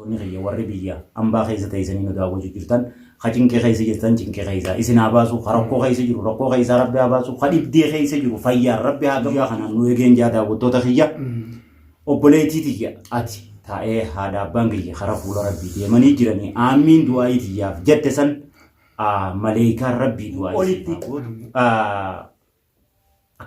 نغيا وربيا أم باخي زتيزني نداو جيرتن خجين كي جيرتن جين كي إسن أباسو خرقو خيس جيرو رقو خيس ربي أباسو خديب دي خيس جيرو فيا ربي هذا خنا نويجين جادا وتوتا خيا أبليتي تيجا أتي تاء هذا بانجي خرافو ربي دي مني جيراني آمين دعائي تيجا جتسن ملاك ربي دعائي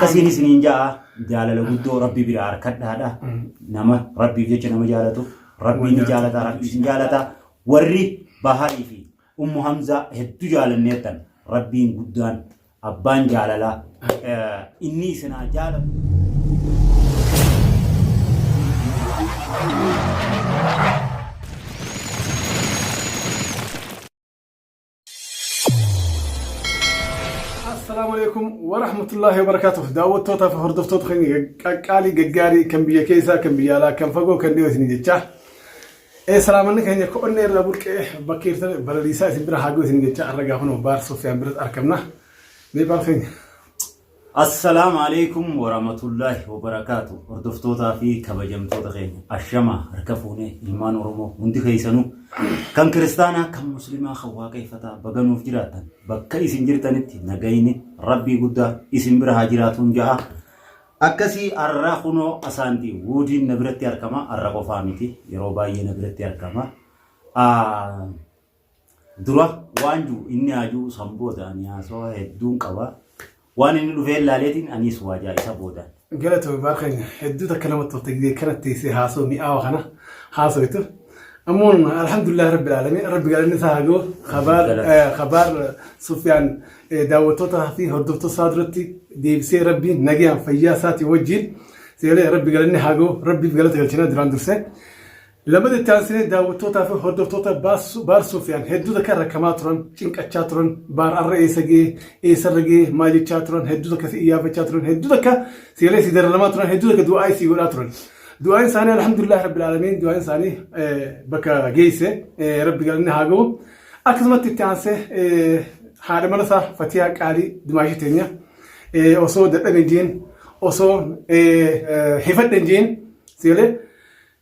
كسيني سنينجا جالله لودو ربي بيرار كده هذا نما ربي بيجي نما جالته ربي نجالته ربي نجالته وري بهاري في حمزة هدو جال النيتن ربي قدان أبان جالله إني سنا جال السلام عليكم ورحمة الله وبركاته. داود توتا في هردف توت خيني قالي ججاري كم بيا كيسا كم بيا لا كم فجو كم ديوثني جتة. السلام عليكم هني كأني رابولك بكير ترى بلديسا سبرا حاجو ثني جتة أرجع هنا بار سوفيان برد أركبنا بيبال خيني. السلام عليكم ورحمة الله وبركاته. هردف توتا في كبجم توتا خيني الشما ركفوني إيمان ورمو مندي خيسانو كم كريستانا كم مسلمة خوا كيفتا بغنو فجراتا بكا اسم جرتانتي نغايني ربي قدا اسم برها جراتون جاء أكسي الرخونو أساندي وودي نبرتي أركما الرقو فاميتي يروباي نبرتي أركما دروا وانجو إني أجو سمبودا نياسو هدون كوا وان إني لفيل لاليتين أني سواجا إسا بودا قلتو بارخين هدوتا كلمة توتك كانت تيسي هاسو مئة وخنا هاسو يتو أمون الحمد لله رب العالمين رب قال لنا ثاقو خبر سفيان داود توتا في هردوتو صادرتي دي بسي ربي نجيا فياساتي وجيل سيلي رب قال لنا هاقو ربي قال لنا تغلشنا دران درسين لما دي تانسين داود توتا في هردوتو بار سفيان هدو ذكر كماترون شنك اتشاترون بار الرئيسة إيسرقي مالي تشاترون هدو ذكر إيافة تشاترون هدو ذكر سيلي سيدر لماترون هدو ذكر دعاي سيقولاترون دعاء إنساني الحمد لله رب العالمين دعاء إنساني بكا جيسة رب قال لنا هاجو أكزمت التانسة هذا مرسا فتيا كاري دماغي تانية أصو دتنجين أصو حفظ تنجين سيله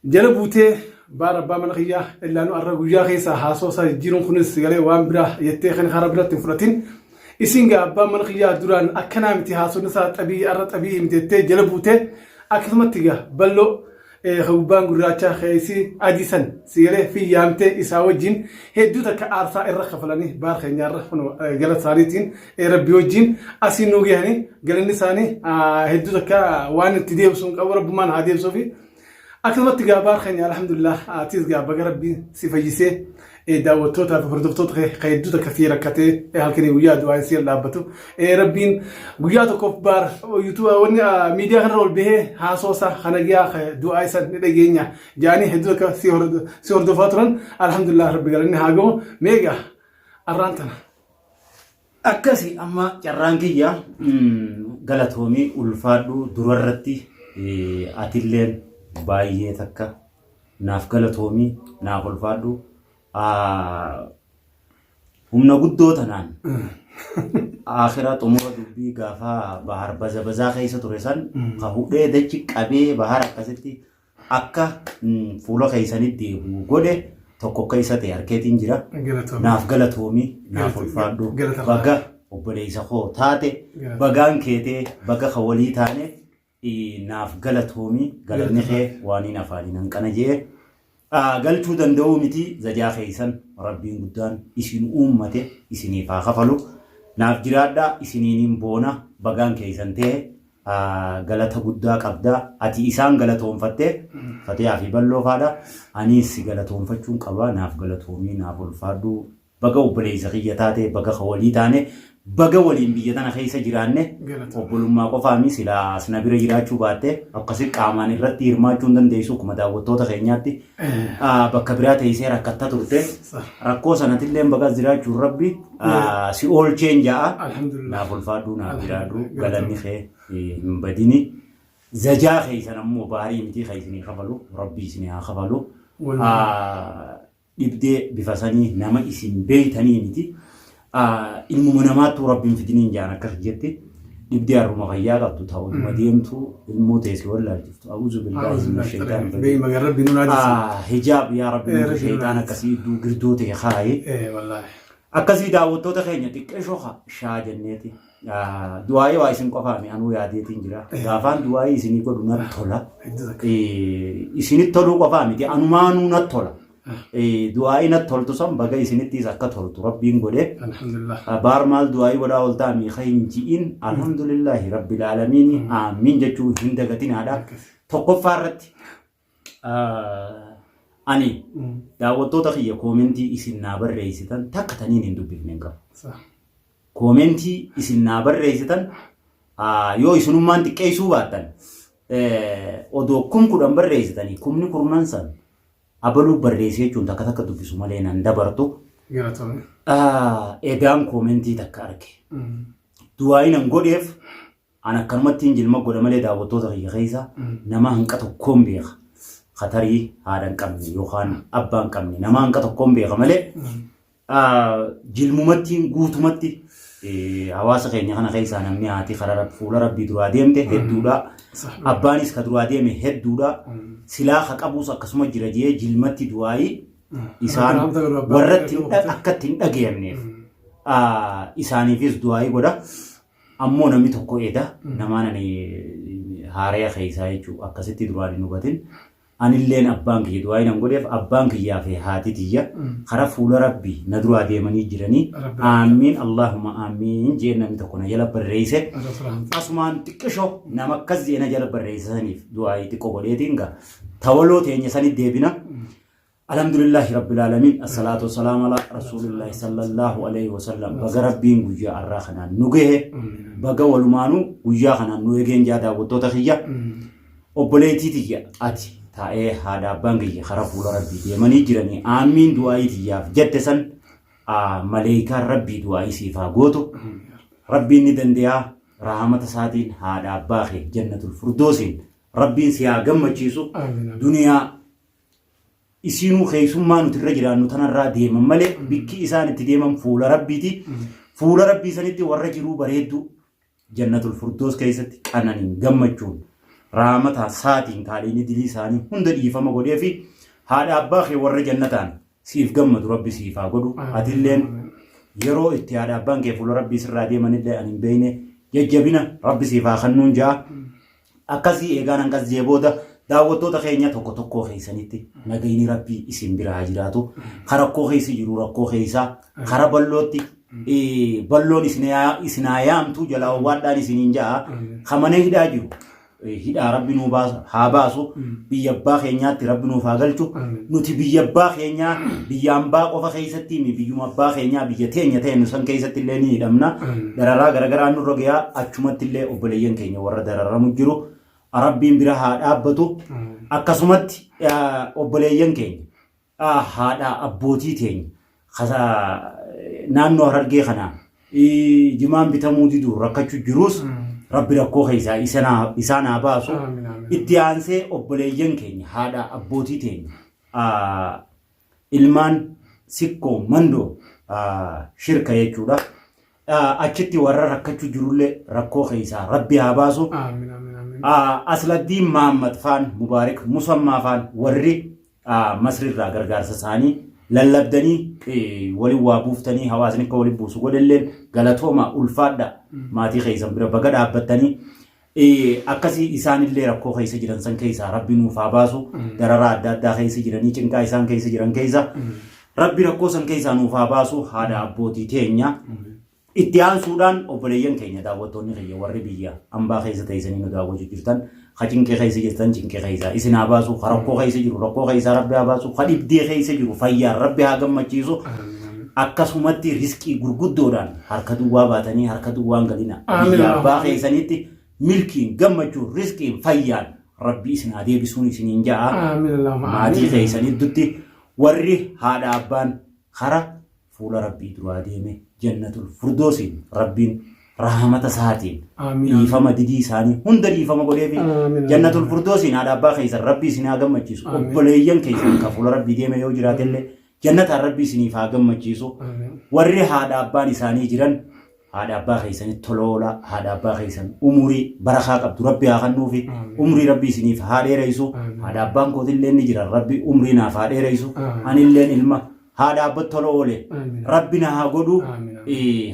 جلبوته باربا من خيا إلا أنو الرجوجا خيسا حاسوسا جيرون خنس سيله وامبرا يتخن خرابرة تفرتين إسينجا أبا من خيا دوران أكنامتي حاسو نسا تبي أرد أبي متى جلبوته أكزمت تيجا بلو خوبان غراچا خيسي اديسن سيره في يامته اساوجين هدو تك ارسا الرخفلاني بار خنيار خنو غلط ساريتين ربيوجين اسينوغي هني غلني ساني هدو تك وان تديبسون قبر بمان هاديب صوفي اكلمت غابار خنيا الحمد لله اتيز غاب ربي سيفيسه داود توتا في هردف توت خيدو تك كثيره كتي هلكني ويا دواي سير لابتو ربين ويا كوبار يوتيوب وني ميديا رول به هاسوسا خنجيا دواي سن دغينيا جاني هدو تك سيور دفاترن الحمد لله رب قالني هاغو ميغا ارانتنا أكسي أما جرانكيا غلطومي ulfaadhu durarratti atilleen baay'ee takka naaf galatoomii naaf ulfaadhu humna guddoo tanaan آخرة أمور دبي قافا بحر بزا خيسة تورسان خهودة دچ قبي بحر أكستي أكا فولا خيساني ديبو غودة توكو خيسة تياركتين جرا ناف غلطومي ناف الفادو بغا وبليسا خو تاتي بغان كيتي بغا خولي تاني ناف غلطومي غلطني خي واني نفالي ننقنا جيه قلتو دندو متي زجا خيسان ربين قدان إسين أمته إسيني فاخفلو ناف جرادا إسينين بونا بغان كيسان تيه غلطة قدا قبدا أتي إسان غلطهم فتيه في بلو فادا أنيس غلطهم فتشون قبا ناف غلطهمي ناف الفادو بغا وبليس خياتاتي بغا خولي تاني بغا ولين بيتانا خيسا جراني وبلوما قفامي سلا سنبير جراچو باتي أقصي قاماني رتي إرماچون دن ديسو كما داوتو تخينياتي بكا برات إيسي ركتا تورتي ركو سنة اللين بغا جراچو ربي سي أول چينجا ناف الفادو ناف جرادو غلاني خي مبديني زجا خيسا نمو باري متي خيسني خفلو ربي سنها خفلو يبدأ بفساني نما اسم بيتاني متي المؤمنات ربهم في دين جانا كخجتي دبدي الروما غياغة تتهود مديمتو الموتيس ولا جفت أعوذ بالله من الشيطان بما قرب بنون حجاب يا رب من الشيطان كسيد قردوتي خاي والله أكسي داوتو تخيني تكشوخا شاجنيتي دعائي وايسن قفامي أنو ياديتين جرا غافان دعائي إسيني قدو نتولا إسيني تلو قفامي تي أنمانو نتولا دعائي نتول تسام بغا إسيني تيس أكا تولتو ربين قده الحمد لله بارمال دعائي ودا ولتامي خين جئين الحمد لله رب العالمين آمين جتو هندغتين هذا تقفارت أني دعوتو تخيي كومنتي إسين نابر رئيستان تاكتانين اندو بفننقا صح كومنتي إسين نابر رئيستان يو إسنمان تكيسو باتن odoo kun kudhan barreessitanii kumni kurnan abaluu barreessee jechuun takka takka dubbisu malee nan dabartu. Egaan koomentii takka arge. Du'aayi nan godheef an akkanumatti hin jilma godha malee daawwattoota kiyya keessa nama hanqa tokkoon beeka. Khatarii haadha hin qabne yookaan abbaa hin qabne nama hanqa tokkoon beeka malee jilmumattiin guutumatti hawaasa keenya kana keessaa namni haati karaa fuula rabbii duraa deemte hedduudha. Abbaanis ka duraa deeme hedduudha. Silaa ka qabuus akkasuma jira jee jilmatti du'aayi isaan warratti akkatti hin dhageemneef isaaniifis du'aayi godha. Ammoo namni tokko eeda namaan ani haaraya keessaa jechuudha akkasitti duraan hin hubatin. Anilleen abbaan kiyya du'aayi nan godheef abbaan kiyyaa fi haati tiyya karaa fuula rabbii na duraa deemanii jiranii aamiin Allahumma aamiin jee namni tokko na jala barreesse asumaan xiqqishoo nama akkas jee na jala barreessaniif du'aayi xiqqoo godheetiin gaa tawaloo teenya sanii deebina. Alhamdulillahi rabbil alamin assalatu wassalamu ala rasulillahi sallallahu alaihi wasallam baga rabbiin guyyaa arraa kanaan nu gahe baga walumaanuu guyyaa kanaan nu eegeen jaa daawwattoota kiyya obboleettii tiyya ati ta'ee haadha abbaan kiyya karaa fuula rabbii deemanii jiranii aamiin du'aayii tiyyaaf jette san maleeyikaan rabbii du'aayii siifaa gootu rabbiin ni danda'a rahmata isaatiin haadha abbaa kee jannatul firdoosiin rabbiin si haa gammachiisu duniyaa isinuu keessummaa nuti irra jiraannu tanarraa deeman malee bikki isaan itti deeman fuula rabbiiti fuula rabbii sanitti warra jiruu bareeddu jannatul firdoos keessatti qananiin gammachuun rahmata isaatiin kaadhini dilii isaanii hunda dhiifama godhee fi haadha abbaa kee warra jannataan siif gammadu rabbi siif haa godhu atilleen yeroo itti haadha abbaan kee fuula rabbii sirraa deemanillee ani hin beekne jajjabina rabbi siif haa kennuun ja'a akkasii eegaan hanqas jee booda daawwattoota keenya tokko tokkoo keessanitti nagayni rabbii isin bira haa jiraatu karakkoo keessa jiru rakkoo keessaa kara ballootti balloon isin haa yaamtu jalaa waadhaan isiniin ja'a kamana hidhaa jiru hidhaa rabbi nuu haa baasu biyya abbaa keenyaatti rabbi nuuf haa galchu nuti biyya abbaa keenyaa biyya hambaa qofa keessatti biyyuma abbaa keenyaa biyya teenya ta'e nusan keessatti illee ni hidhamna dararaa garagaraa nurra gayaa achumatti illee obboleeyyan keenya warra dararamu jiru. Rabbiin bira haa dhaabbatu akkasumatti obboleeyyan keenya haadha abbootii teenya naannoo Harargee kanaa jimaan bitamuu diduu rakkachuu jirus rabbi rakkoo keessaa isaan haa baasu itti aansee obboleeyyan keenya haadha abbootii teenya ilmaan sikkoo mandoo shirka jechuudha achitti warra rakkachuu jirullee rakkoo keessaa rabbi haa baasu. Asladdiin Muhammad faan Mubaarak Musammaa faan warri Masrirraa gargaarsa isaanii lallabdanii waliin waa buuftanii hawaasni akka waliin buusu godhalleen galatooma ulfaadha maatii keessan bira baga dhaabbattanii akkasii isaanillee rakkoo keessa jiran san keessaa rabbi nuuf haa baasu dararaa adda addaa keessa jiranii cinqaa isaan keessa jiran keessa rabbi rakkoo san keessaa nuuf haa baasu haadha abbootii teenya. Itti aansuudhaan obboleeyyan keenya daawwattoonni keenya warri biyya hambaa keessa teessanii nu daawwachuu jirtan cinqee keessa jirtan cinqee keessa isin haa baasu rakkoo keessa jiru rakkoo keessa rabbi haa baasu dhibdee keessa jiru fayyaan rabbi haa gammachiisu akkasumatti riskii gurguddoodhaan harka duwwaa baatanii harka duwwaan galina biyya abbaa keessanitti milkiin gammachuun riskiin fayyaan rabbi isin haa deebisuun isiniin ja'a maatii keessanittutti warri haadha abbaan kara fuula rabbii duraa deeme jannatul firdoosin rabbiin rahmata isaatiin dhiifama didii isaanii hunda dhiifama godheefi jannatul firdoosin haadha abbaa keessan rabbii isin haa gammachiisu obboleeyyan keessan ka fuula rabbii deeme yoo jiraatellee jannataan rabbii isiniif haa gammachiisu warri haadha abbaan isaanii jiran haadha abbaa keessanii toloola haadha abbaa keessan umurii barakaa qabdu rabbi haa kennuufi umurii rabbi isiniif haa dheereessu haadha abbaan kootillee ni jira rabbi umurii naaf haa dheereessu anilleen ilma haadha abbat toloole rabbi na haa godhu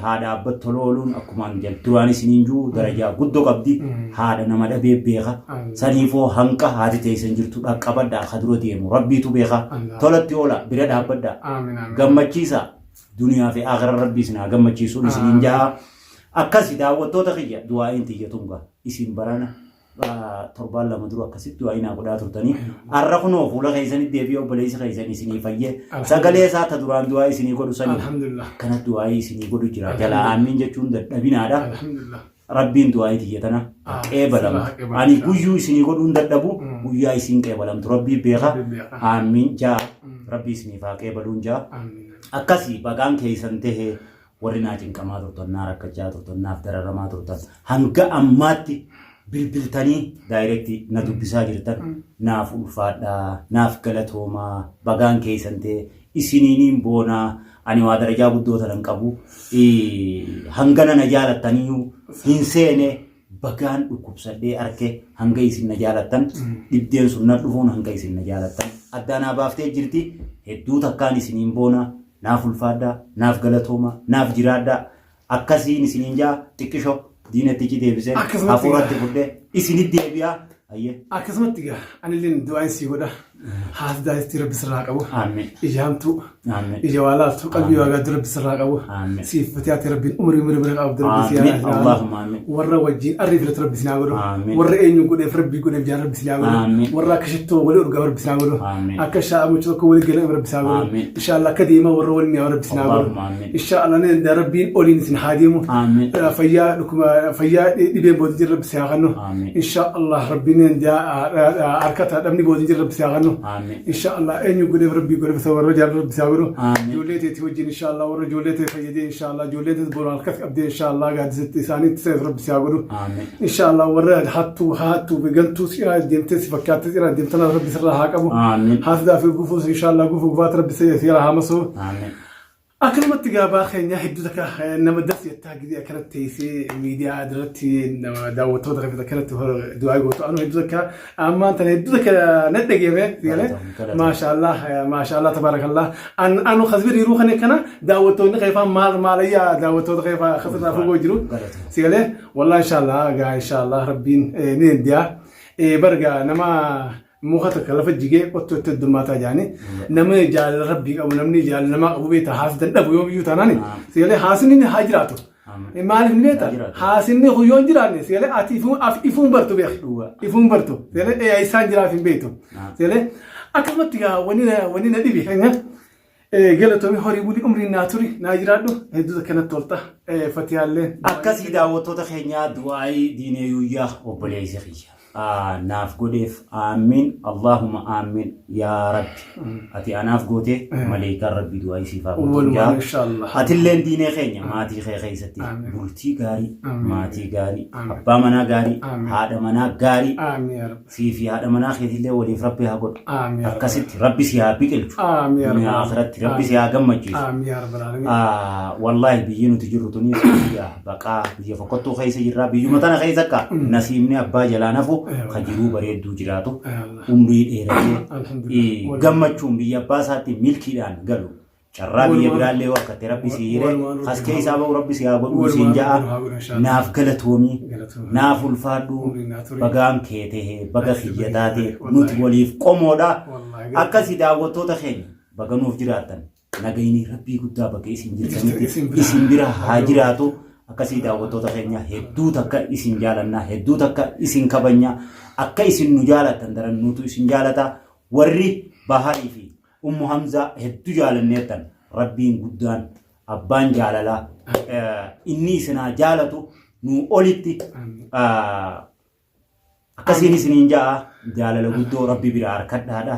haadha abbat tolooluun akkumaan duraan isiniin jiru darajaa guddoo qabdi haadha nama dhabee beeka saniifoo hanqa haati teessan jirtu dhaqqabadhaa ka dura deemu rabbiitu beeka tolatti oola bira dhaabbadhaa gammachiisa duniyaa fi akhira rabbi isin haa gammachiisuun isiniin jaa akkasi daawwattoota kiyya du'aa'iin xiyyatunga isin barana torbaan lama dura akkasitti du'aa'iin haa godhaa turtanii har'a kunoo fuula keessanitti deebi'ee obboleessi keessan isinii fayyee sagalee isaa ta duraan du'aa isinii godhu sanii akkanatti du'aa'ii isinii godhu jira jala aamiin jechuun dadhabinaadha rabbiin du'aa'ii xiyyatana qeebalama ani guyyuu isinii godhuun dadhabu guyyaa isin qeebalamtu rabbii beeka aamiin jaa rabbii isiniif haa qeebaluun jaa akkasii bagaan keessan tahee warri naa cinqamaa turtan naa rakkachaa turtan naaf dararamaa turtan hanga ammaatti bilbiltanii daayirektii na dubbisaa jirtan naaf ulfaadhaa naaf galatoomaa bagaan keessan tahee isiniiniin boonaa ani waa darajaa guddoo tanan qabu hangana na jaalattaniyyuu hin seene bagaan dhukkubsadhee arke hanga isin na jaalattan dhibdeen sun na dhufuun hanga isin na jaalattan addaanaa baaftee jirti hedduu takkaan isiniin boonaa naaf ulfaadhaa naaf galatooma naaf jiraadhaa akkasiin isiniin jaa xiqqisho diinatti deebisee hafuuratti fudhee isinitti deebi'aa akkasumatti gaa anilleen du'aan sii godha haas daa'istii rabbi sirraa qabu ijaamtu ija waa laaltu qalbii waa gaaddu rabbi sirraa qabu siiffatee ati rabbiin umurii bira qabdu rabbi siyaa warra wajjin arrii filatu rabbi sinaa godhu warra eenyu godheef rabbii godheef jaan rabbi sinaa godhu warra akka shittoo walii urgaa rabbi sinaa godhu akka shaa'amuchi tokko walii galan rabbi sinaa godhu inshaallah akka deemaa warra walii mi'aa rabbi sinaa godhu inshaallah ne rabbiin oliin isin haa deemu fayyaa dhibeen booda jirra rabbi sinaa kennu inshaallah rabbiin harkata dhabni booda jirra rabbi sinaa kennu inshaallah eenyu godheef rabbii godheef sawarra jaan rabbi sinaa godhu ijoollee teetii wajjin inshaallah warra ijoollee tee fayyadee inshaallah ijoollee tees booraan harkas qabdee inshaallah gaadisitti isaaniitti seef rabbi sinaa godhu inshaallah warra hattuu gantuu si'aa deemtee si fakkaattee si'aa deemtana rabbi sirraa haa qabu haasidaa fi gufuus inshaallah gufuu gufaata rabbi si'aa haa masoo akkanumatti gaabaa keenya hedduu takka nama darsi yettaa gidee akkanatti teessee miidiyaa irratti daawwattoota kafita akkanatti du'aa gootu anu hedduu takka ammaan tana hedduu takka na dhageeme sigale maashaallah tabaarakallah anu khasbir yeroo kana kana daawwattoonni kayfaa maalayyaa daawwattoota kayfaa khasirraa fogoo jiru sigale wallahi inshaallah rabbiin ni endiyaa barga nama موخاتك كلفة جيجي قطة تدمات جاني نمني جال ربي أو نمني جال نما أبو بيت حاسد النبو يوم يوتاناني سيالي حاسني هاجراتو ما نفهم بيتا حاسني هو يوم جراني سيالي إفهم برتو بيخ إفهم برتو سيالي أي إنسان جرا في بيتو سيالي أكمل تيجا ونينا دي بيخ قالتو مي بولي أمري ناتوري ناجرادو هدو كانت تولتا فتيالي أكاسي داوتو تخينيا دواي ديني يويا وبليزي خيشا naaf godheef aamin allahumma aamin yaa rabbi ati anaaf goote maleekaan rabbi du'aa isiifaa godhu atilleen diinee keenya maatii kee keessatti bultii gaarii maatii gaarii abbaa manaa gaarii haadha manaa gaarii siifi haadha manaa keetillee waliif rabbi haa godhu akkasitti rabbi si haa biqilchu duniyaa akhiratti rabbi si haa gammachiisu wallaahi biyyi nuti jirru tunis biyya baqaa biyya fokkottuu keessa jirraa biyyuma tana keessa akka nasiibni abbaa jalaa nafu خجلو بريدو جراتو عمري إيراني جمّتشون بيا باساتي ملكي دان قالوا شرابي يبرال لي وقت ربي سيره خاص كي سابو ربي سيابو وسينجا ناف غلطومي ناف الفادو بغام كيته بغا خيجاتاتي نوت وليف قومودا اكاسي داوتو تخين بغا نوف جراتن نغيني ربي غدا بغا اسم بيرا هاجراتو akkasii daawwattoota keenya hedduu takka isin jaalanna hedduu takka isin kabanya akka isin nu jaalatan daran nutu isin jaalata warri baharii fi ummu hamza hedduu jaalanneetan rabbiin guddaan abbaan jaalala inni isinaa jaalatu nu olitti akkasiin isiniin jaa jaalala guddoo rabbi bira harkadhaadha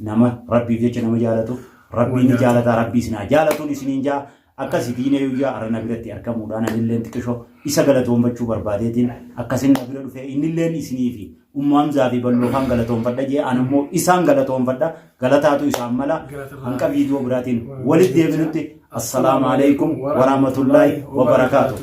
nama rabbiif jecha nama jaalatu rabbiin jaalata rabbi isinaa jaalatuun isiniin jaa akkasi diinee yuyyaa arana biratti argamuudhaan anilleen xiqqishoo isa galatoonfachuu barbaadeetiin akkasin na bira dhufee innilleen isinii fi ummu hamzaa fi ballookaan galatoonfadha jee anammoo isaan galatoonfadha galataatu isaan mala hanqa viidiyoo biraatiin walitti deebinutti assalaamu alaikum warahmatullaahi wabarakaatuh